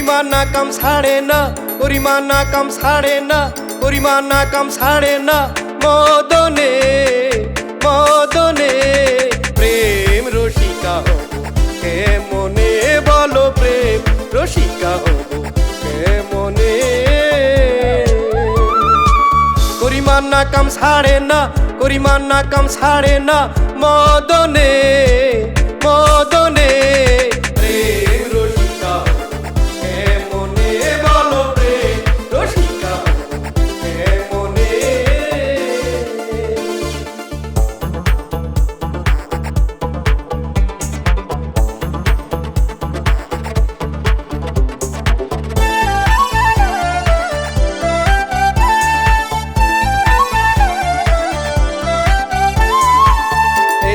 করিমানা কাম ছাড়ে না, করিমানা কাম ছাড়ে না, করিমানা কাম ছাড়ে না। মদনে মদনে প্রেম রসিকা হব কেমনে, বলো প্রেম রসিকা হব কেমনে। করিমানা কাম ছাড়ে না, করিমানা কাম ছাড়ে না। মদনে মদনে প্রেম রসিকা কেমনে, বলো প্রেম রসিকা কেমনে।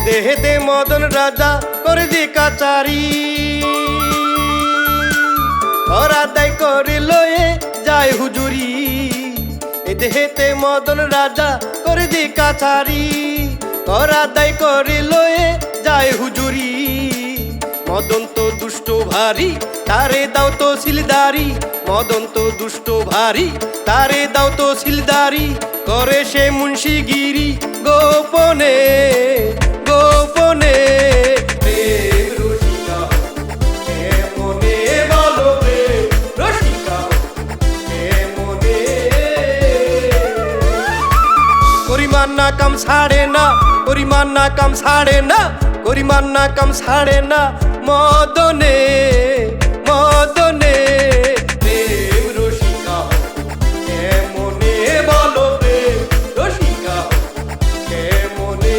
দেহেতে মদন রাজা করে যে কাচারি, আদায় করে লয়ে যায় হুজুরি। এ দেহেতে মদন রাজা করে যে কাচারি, আদায় করে লয়ে যায় হুজুরি। মদন তো দুষ্ট ভারী, তারে দাও তো সিলদারি। মদন তো দুষ্ট ভারী, তারে দাও তো সিলদারি। করে সে মুন্সিগিরি গোপনে গোপনে। প্রেম রসিকা কেমনে, বলো প্রেম রসিকা কেমনে। করিমানা কাম ছাড়ে না, করিমানা কাম ছাড়ে না, করিমানা কাম ছাড়ে না। মদনে মদনে প্রেম রসিকা কেমনে, বলো প্রেম রসিকা কেমনে।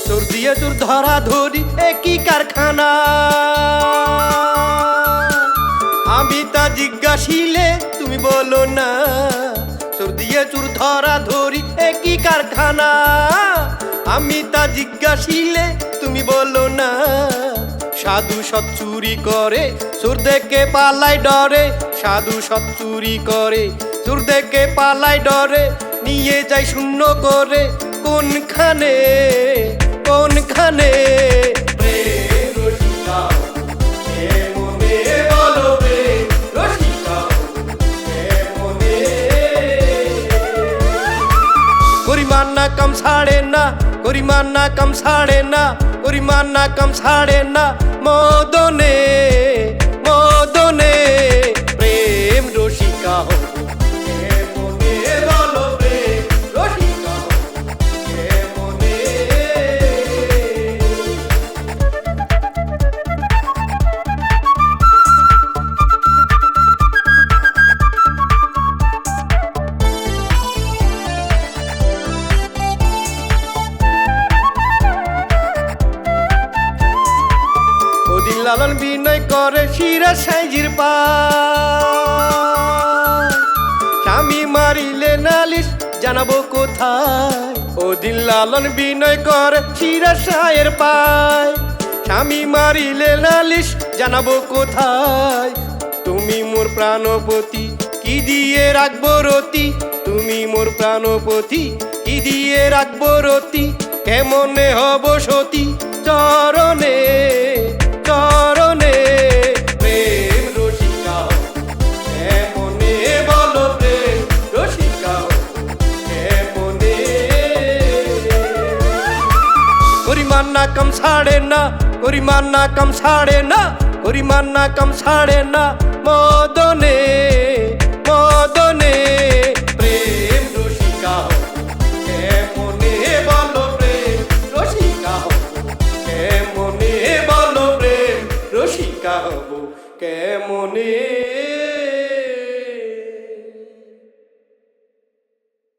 তোর দিয়ে তোর ধরা ধরি একই কারখানা। আমি তা জিজ্ঞাসিলে তুমি বলো না। তোর দিয়ে তোর ধরা ধরি একই কারখানা। আমি তা জিজ্ঞাসিলে তুমি বলো না। সাধু সৎ চুরি করে চোর দেখে পালাই ডরে। সাধু সৎ চুরি করে চোর দেখে পালাই ডরে। নিয়ে যায় শূন্য করে কোনখানে কোনখানে। প্রেম রসিকা কেমনে, বলো প্রেম রসিকা কেমনে। করিমানা কাম ছাড়ে না, করিমানা কাম ছাড়ে না, করিমানা কাম ছাড়ে না। মদনে মদনে প্রেম রসিকা কেমনে, বলো প্রেম রসিকা কেমনে। ওদিন লালন বিনয় করে শিরা সাইজির পা। স্বামী মারিলে নালিশ জানাবো কোথায়। ওদিন লালন বিনয় করে শিরা সায়ের পায়। স্বামী মারিলে নালিশ জানাবো কোথায়। তুমি মোর প্রাণপতি কি দিয়ে রাখবো রতি। তুমি মোর প্রাণপতি কি দিয়ে রাখবো রতি। কেমনে হব সতী চরণে চরণে। প্রেম রসিকা কেমনে, বলো প্রেম রসিকা কেমনে। করিমানা কাম ছাড়ে না, করিমানা কাম ছাড়ে না, করিমানা কাম ছাড়ে না। মদনে মদনে